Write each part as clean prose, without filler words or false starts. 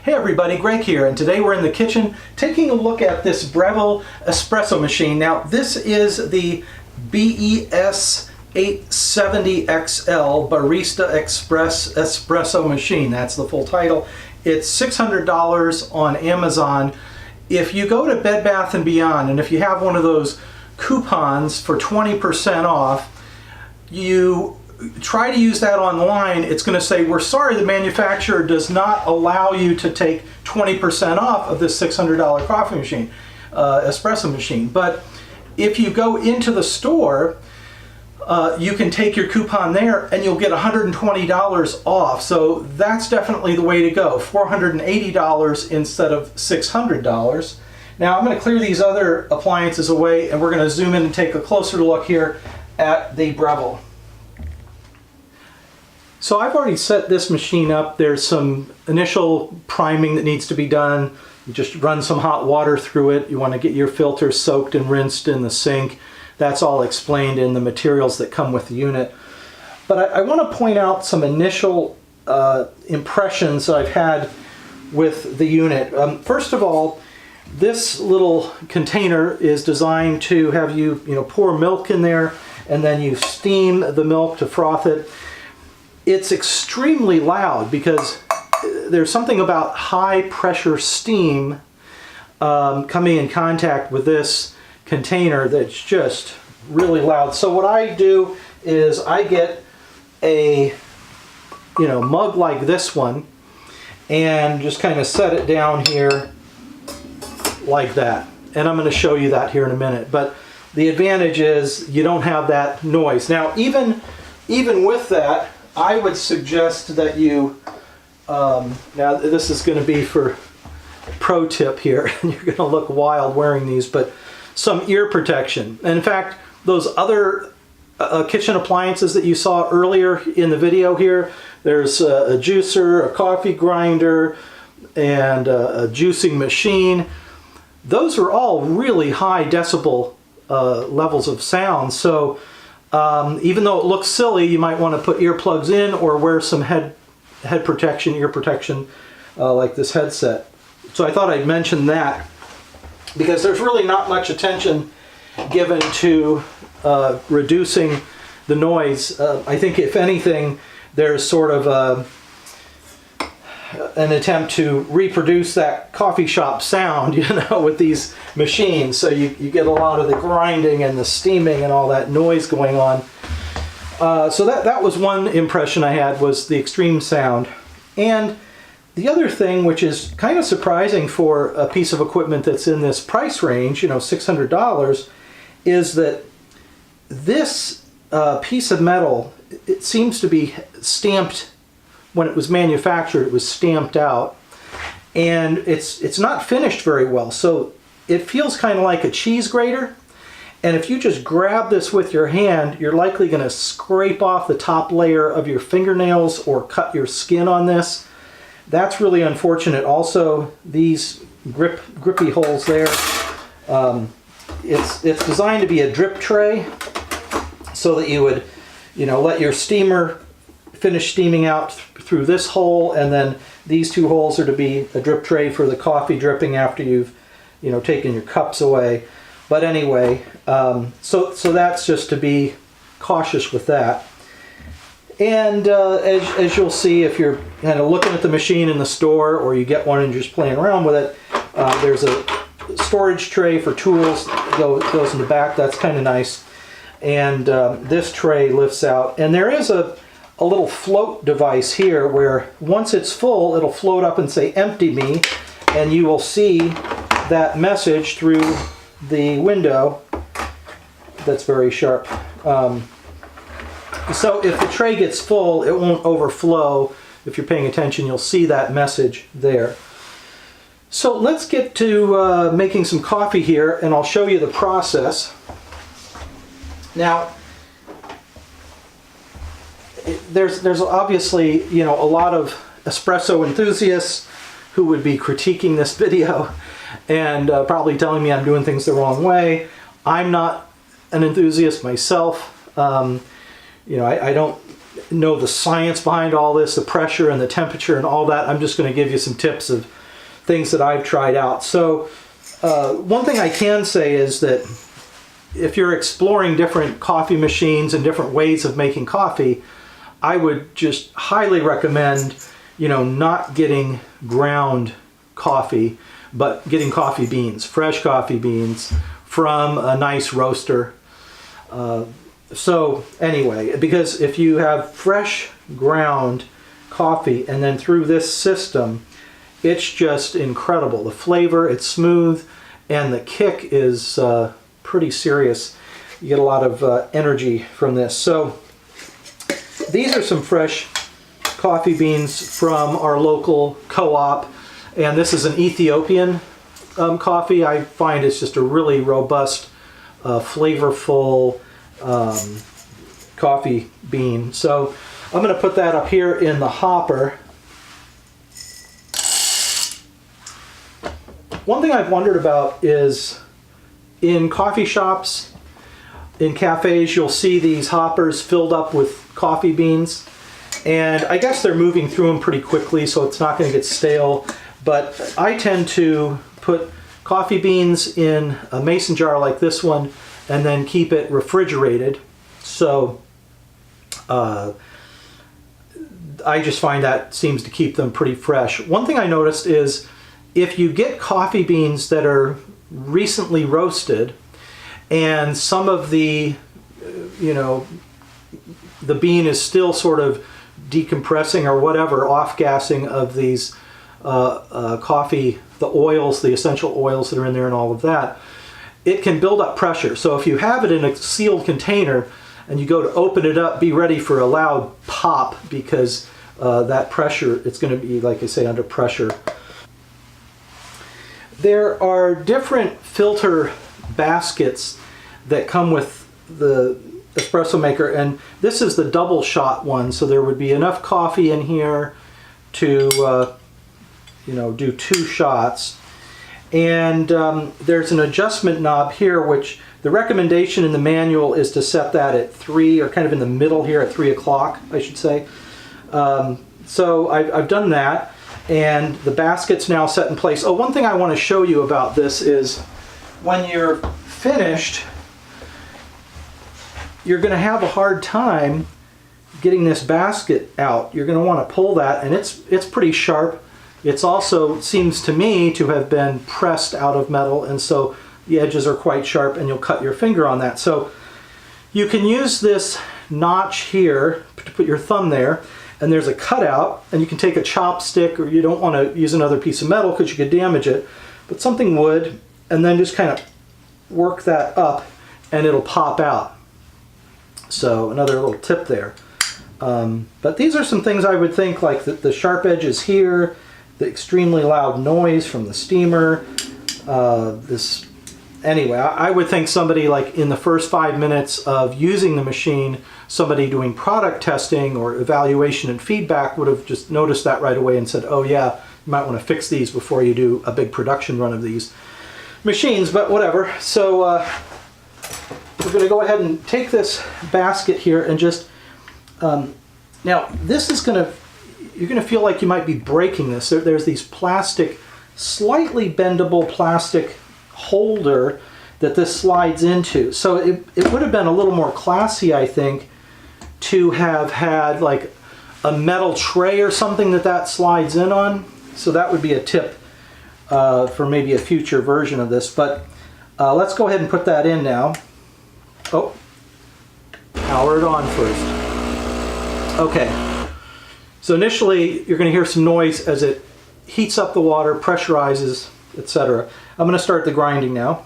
Hey everybody, Greg here, and today we're in the kitchen taking a look at this Breville espresso machine. Now this is the BES870XL Barista Express espresso machine. That's the full title. It's $600 on Amazon. If you go to Bed Bath & Beyond, and if you have one of those coupons for 20% off, you try to use that online, it's going to say, we're sorry, the manufacturer does not allow you to take 20% off of this $600 coffee machine, espresso machine. But if you go into the store, you can take your coupon there and you'll get $120 off. So that's definitely the way to go, $480 instead of $600. Now I'm going to clear these other appliances away and we're going to zoom in and take a closer look here at the Breville. So I've already set this machine up. There's some initial priming that needs to be done. You just run some hot water through it. You want to get your filter soaked and rinsed in the sink. That's all explained in the materials that come with the unit. But I want to point out some initial impressions that I've had with the unit. First of all, this little container is designed to have you pour milk in there and then you steam the milk to froth it. It's extremely loud because there's something about high pressure steam coming in contact with this container that's just really loud. So what I do is I get a mug like this one and just kind of set it down here like that. And I'm going to show you that here in a minute. But the advantage is you don't have that noise. Now even with that, I would suggest that you, now this is going to be for pro tip here, and you're going to look wild wearing these, but some ear protection. And in fact, those other kitchen appliances that you saw earlier in the video here, there's a juicer, a coffee grinder, and a juicing machine. Those are all really high decibel levels of sound. So even though it looks silly, you might want to put earplugs in or wear some head protection, ear protection, like this headset. So I thought I'd mention that because there's really not much attention given to reducing the noise. I think if anything, there's sort of an attempt to reproduce that coffee shop sound, with these machines. So you get a lot of the grinding and the steaming and all that noise going on. So that was one impression I had, was the extreme sound. And the other thing, which is kind of surprising for a piece of equipment that's in this price range, $600, is that this piece of metal, it seems to be stamped. When it was manufactured, it was stamped out, and it's not finished very well. So it feels kind of like a cheese grater. And if you just grab this with your hand, you're likely going to scrape off the top layer of your fingernails or cut your skin on this. That's really unfortunate. Also, these grippy holes there. It's designed to be a drip tray, so that you would, let your steamer finish steaming out through this hole, and then these two holes are to be a drip tray for the coffee dripping after you've taken your cups away. But anyway, so that's just to be cautious with that. And as you'll see, if you're kind of looking at the machine in the store, or you get one and you're just playing around with it, there's a storage tray for tools that goes in the back. That's kind of nice. And this tray lifts out, and there is a little float device here where once it's full, it'll float up and say empty me, and you will see that message through the window. That's very sharp. So if the tray gets full, it won't overflow. If you're paying attention, you'll see that message there. So let's get to making some coffee here, and I'll show you the process. Now, there's obviously a lot of espresso enthusiasts who would be critiquing this video and probably telling me I'm doing things the wrong way. I'm not an enthusiast myself. I don't know the science behind all this, the pressure and the temperature and all that. I'm just going to give you some tips of things that I've tried out. So one thing I can say is that if you're exploring different coffee machines and different ways of making coffee, I would just highly recommend, you know, not getting ground coffee, but getting coffee beans, fresh coffee beans from a nice roaster. So anyway, because if you have fresh ground coffee and then through this system, it's just incredible. The flavor, it's smooth, and the kick is pretty serious. You get a lot of energy from this. So these are some fresh coffee beans from our local co-op, and this is an Ethiopian coffee. I find it's just a really robust, flavorful coffee bean. So I'm going to put that up here in the hopper. One thing I've wondered about is in coffee shops, in cafes, you'll see these hoppers filled up with coffee beans, and I guess they're moving through them pretty quickly, so it's not going to get stale. But I tend to put coffee beans in a mason jar like this one and then keep it refrigerated. So I just find that seems to keep them pretty fresh. One thing I noticed is if you get coffee beans that are recently roasted and some of the, you know, the bean is still sort of decompressing or whatever, off-gassing of these coffee, the oils, the essential oils that are in there and all of that, it can build up pressure. So if you have it in a sealed container and you go to open it up, be ready for a loud pop, because that pressure, it's going to be, like I say, under pressure. There are different filter baskets that come with the espresso maker, and this is the double shot one, so there would be enough coffee in here to you know, do 2 shots. And there's an adjustment knob here, which the recommendation in the manual is to set that at 3, or kind of in the middle here at 3 o'clock, I should say. So I've done that, and the basket's now set in place. Oh, one thing I want to show you about this is when you're finished, you're going to have a hard time getting this basket out. You're going to want to pull that, and it's pretty sharp. It's also, seems to me, to have been pressed out of metal, and so the edges are quite sharp, and you'll cut your finger on that. So you can use this notch here to put your thumb there, and there's a cutout, and you can take a chopstick, or you don't want to use another piece of metal because you could damage it, but something wood, and then just kind of work that up, and it'll pop out. So another little tip there. But these are some things I would think, like the sharp edges here, the extremely loud noise from the steamer, anyway, I would think somebody, like in the first 5 minutes of using the machine, somebody doing product testing or evaluation and feedback would have just noticed that right away and said, oh yeah, you might want to fix these before you do a big production run of these machines, but whatever. So we're going to go ahead and take this basket here and just, now this is going to, you're going to feel like you might be breaking this. There's these plastic, slightly bendable plastic holder that this slides into. So it would have been a little more classy, I think, to have had like a metal tray or something that slides in on. So that would be a tip for maybe a future version of this. But let's go ahead and put that in now. Oh, power it on first. Okay. So initially, you're going to hear some noise as it heats up the water, pressurizes, etc. I'm going to start the grinding now.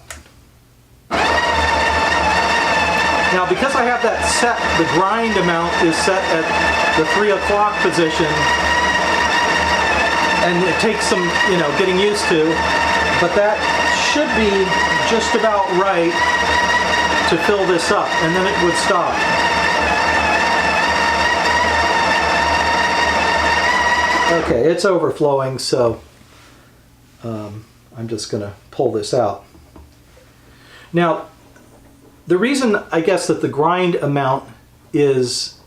Now, because I have that set, the grind amount is set at the 3 o'clock position, and it takes some, you know, getting used to, but that should be just about right to fill this up, and then it would stop. Okay, it's overflowing, so I'm just going to pull this out. Now, the reason I guess that the grind amount is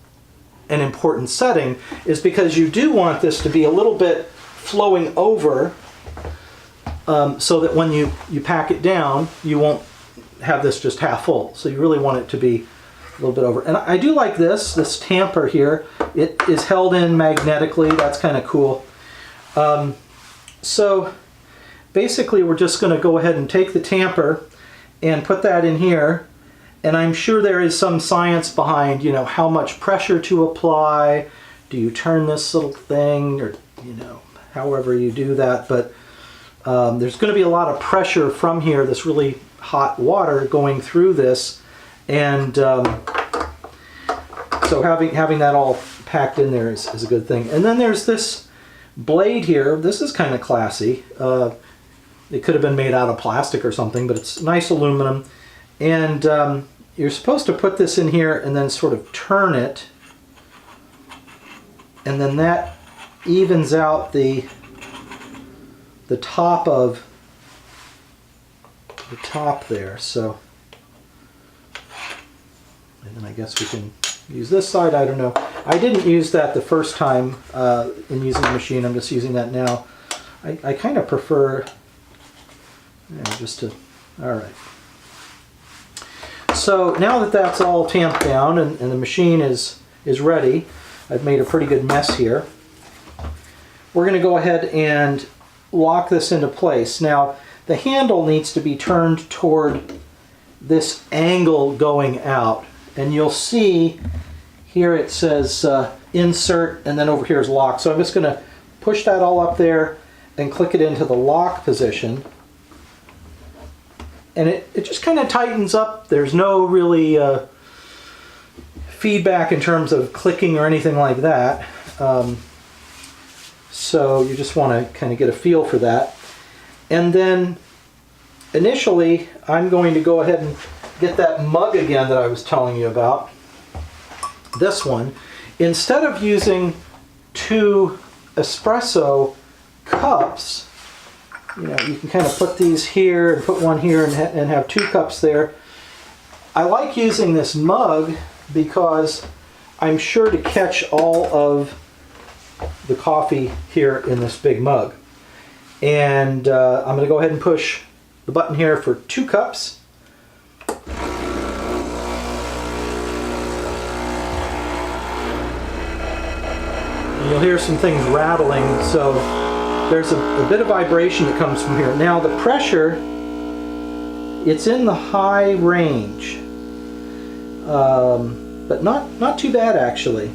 an important setting is because you do want this to be a little bit flowing over, so that when you pack it down, you won't have this just half full. So you really want it to be a little bit over. And I do like this tamper here. It is held in magnetically. That's kind of cool. So basically we're just going to go ahead and take the tamper and put that in here. And I'm sure there is some science behind, you know, how much pressure to apply. Do you turn this little thing, or, you know, however you do that. But there's going to be a lot of pressure from here, this really hot water going through this. And so having that all packed in there is a good thing. And then there's this blade here. This is kind of classy. It could have been made out of plastic or something, but it's nice aluminum. And you're supposed to put this in here and then sort of turn it. And then that evens out the top of the top there. So, and then I guess we can use this side. I don't know. I didn't use that the first time in using the machine. I'm just using that now. I kind of prefer, just to, all right. So now that that's all tamped down and the machine is ready, I've made a pretty good mess here. We're going to go ahead and lock this into place. Now the handle needs to be turned toward this angle going out, and you'll see here it says insert, and then over here is lock. So I'm just going to push that all up there and click it into the lock position. And it just kind of tightens up. There's no really feedback in terms of clicking or anything like that. So you just want to kind of get a feel for that. And then initially I'm going to go ahead and get that mug again that I was telling you about. This one. Instead of using 2 espresso cups, you know, you can kind of put these here and put one here and have 2 cups there. I like using this mug because I'm sure to catch all of the coffee here in this big mug. And I'm going to go ahead and push the button here for 2 cups. And you'll hear some things rattling, so there's a bit of vibration that comes from here. Now the pressure, it's in the high range, but not too bad actually.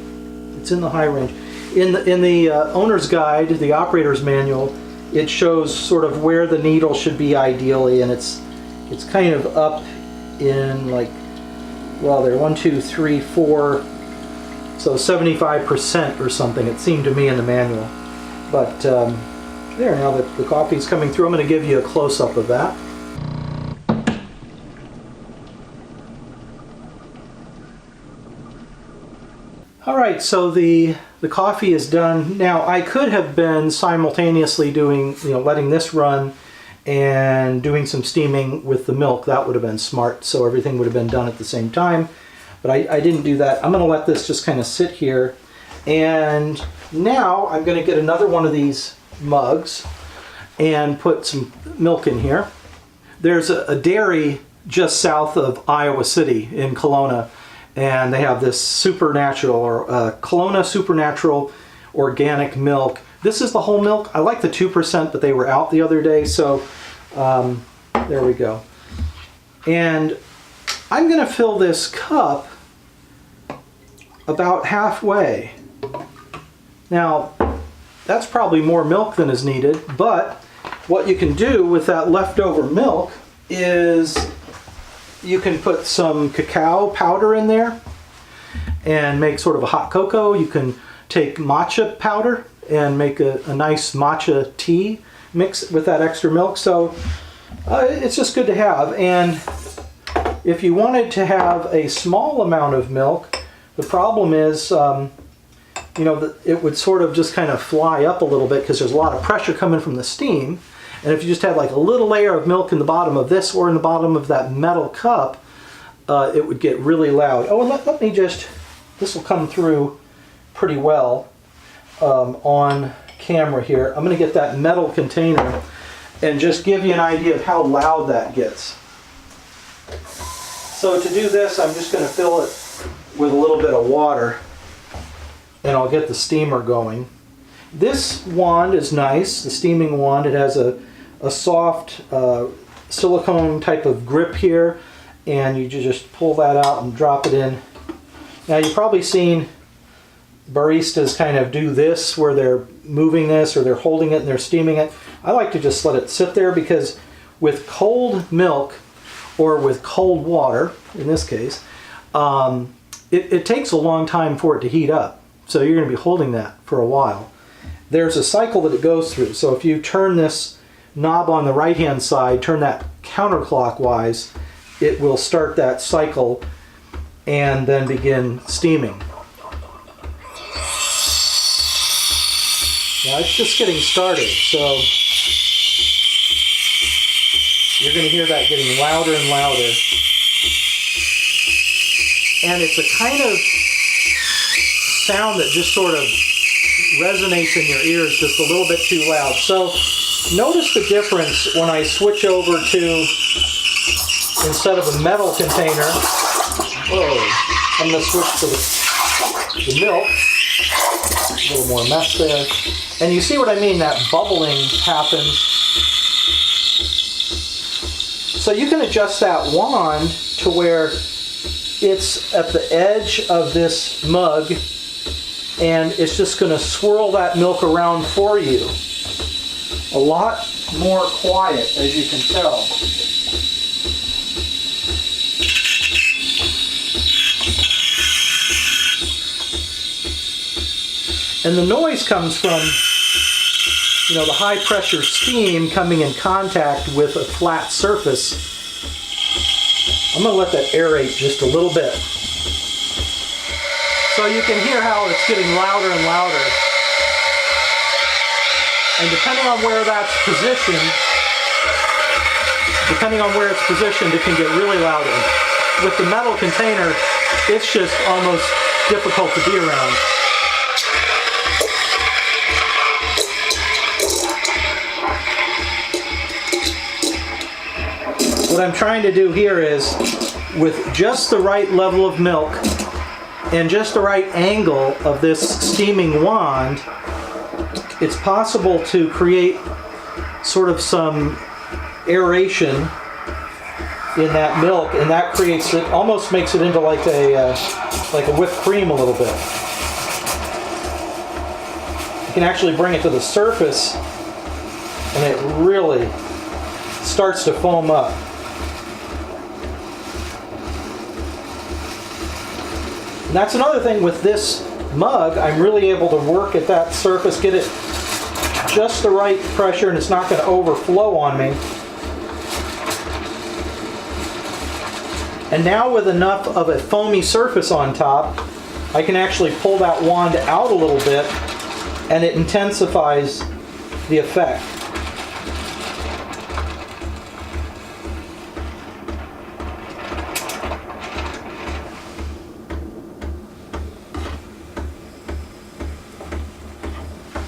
It's in the high range. In the owner's guide, the operator's manual, it shows sort of where the needle should be ideally, and it's kind of up in, like, well, there 1, 2, 3, 4, so 75% or something. It seemed to me in the manual, but there, now that the coffee's coming through, I'm going to give you a close-up of that. All right, so the coffee is done. Now I could have been simultaneously doing, you know, letting this run and doing some steaming with the milk. That would have been smart, so everything would have been done at the same time. But I didn't do that. I'm going to let this just kind of sit here. And now I'm going to get another one of these mugs and put some milk in here. There's a dairy just south of Iowa City in Kelowna, and they have this supernatural, or Kelowna Supernatural organic milk. This is the whole milk. I like the 2%, but they were out the other day, so there we go. And I'm going to fill this cup about halfway. Now, that's probably more milk than is needed, but what you can do with that leftover milk is you can put some cacao powder in there and make sort of a hot cocoa. You can take matcha powder and make a nice matcha tea mix with that extra milk. So it's just good to have. And if you wanted to have a small amount of milk, the problem is, you know, it would sort of just kind of fly up a little bit because there's a lot of pressure coming from the steam. And if you just had like a little layer of milk in the bottom of this or in the bottom of that metal cup, it would get really loud. Oh, and let me just, this will come through pretty well on camera here. I'm going to get that metal container and just give you an idea of how loud that gets. So to do this, I'm just going to fill it with a little bit of water, and I'll get the steamer going. This wand is nice, the steaming wand. It has a soft silicone type of grip here, and you just pull that out and drop it in. Now you've probably seen baristas kind of do this where they're moving this or they're holding it and they're steaming it. I like to just let it sit there because with cold milk or with cold water, in this case, it takes a long time for it to heat up. So you're going to be holding that for a while. There's a cycle that it goes through. So if you turn this knob on the right hand side, turn that counterclockwise, it will start that cycle and then begin steaming. Now it's just getting started, so you're going to hear that getting louder and louder. And it's a kind of sound that just sort of resonates in your ears just a little bit too loud. So notice the difference when I switch over to, instead of a metal container, I'm going to switch to the milk. A little more mess there. And you see what I mean, that bubbling happens. So you can adjust that wand to where it's at the edge of this mug, and it's just going to swirl that milk around for you. A lot more quiet, as you can tell. And the noise comes from, you know, the high pressure steam coming in contact with a flat surface. I'm going to let that aerate just a little bit. So you can hear how it's getting louder and louder. And depending on where that's positioned, it can get really loud. With the metal container, it's just almost difficult to be around. What I'm trying to do here is, with just the right level of milk and just the right angle of this steaming wand, it's possible to create sort of some aeration in that milk, and that creates it, almost makes it into like a whipped cream a little bit. You can actually bring it to the surface, and it really starts to foam up. And that's another thing with this mug, I'm really able to work at that surface, get it just the right pressure, and it's not going to overflow on me. And now with enough of a foamy surface on top, I can actually pull that wand out a little bit, and it intensifies the effect.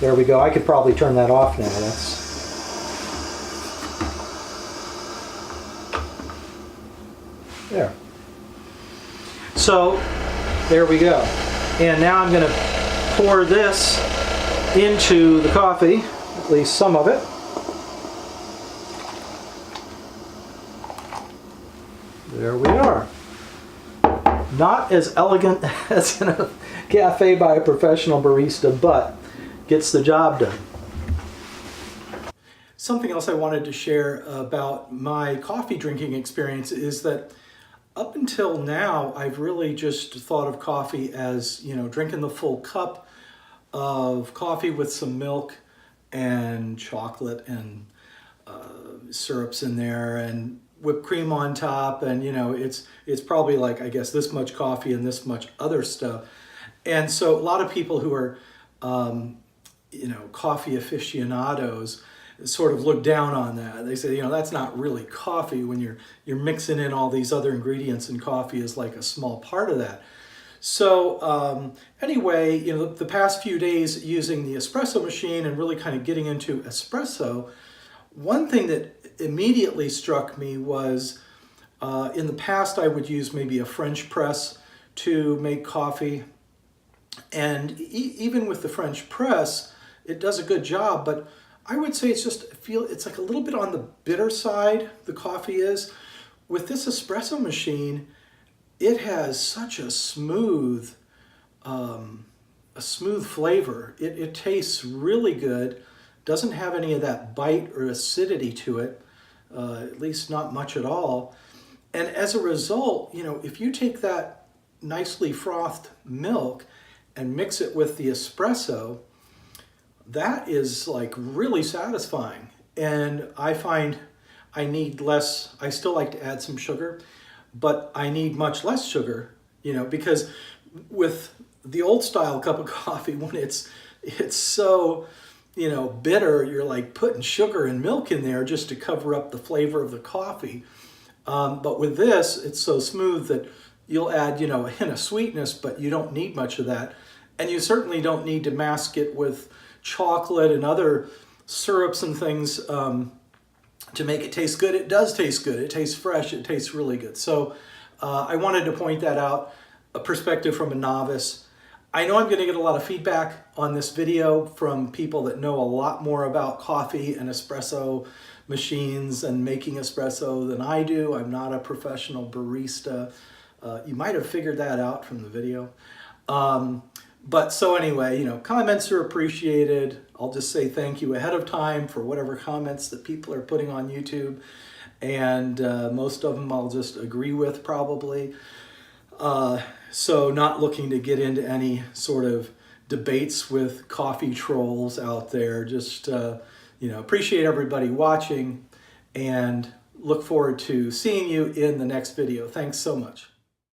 There we go. I could probably turn that off now. There. So, there we go. And now I'm going to pour this into the coffee, at least some of it. There we are. Not as elegant as in a cafe by a professional barista, but gets the job done. Something else I wanted to share about my coffee drinking experience is that up until now, I've really just thought of coffee as, you know, drinking the full cup of coffee with some milk and chocolate and syrups in there and whipped cream on top, and you know, it's probably like, I guess, this much coffee and this much other stuff. And so a lot of people who are you know, coffee aficionados sort of look down on that. They say, you know, that's not really coffee when you're mixing in all these other ingredients, and coffee is like a small part of that. So anyway, you know, the past few days using the espresso machine and really kind of getting into espresso, one thing that immediately struck me was in the past I would use maybe a French press to make coffee. And even with the French press, it does a good job, but I would say it's like a little bit on the bitter side, the coffee is. With this espresso machine, it has such a smooth flavor. It tastes really good, doesn't have any of that bite or acidity to it, at least not much at all. And as a result, you know, if you take that nicely frothed milk and mix it with the espresso, that is like really satisfying. And I find I need less, I still like to add some sugar, but I need much less sugar, you know, because with the old style cup of coffee, when it's so, you know, bitter, you're like putting sugar and milk in there just to cover up the flavor of the coffee. But with this, it's so smooth that you'll add, you know, a hint of sweetness, but you don't need much of that. And you certainly don't need to mask it with chocolate and other syrups and things to make it taste good. It does taste good. It tastes fresh. It tastes really good. So I wanted to point that out, a perspective from a novice. I know I'm going to get a lot of feedback on this video from people that know a lot more about coffee and espresso machines and making espresso than I do. I'm not a professional barista. You might have figured that out from the video. But so anyway, you know, comments are appreciated. I'll just say thank you ahead of time for whatever comments that people are putting on YouTube. And most of them I'll just agree with probably. So not looking to get into any sort of debates with coffee trolls out there. Just, you know, appreciate everybody watching and look forward to seeing you in the next video. Thanks so much.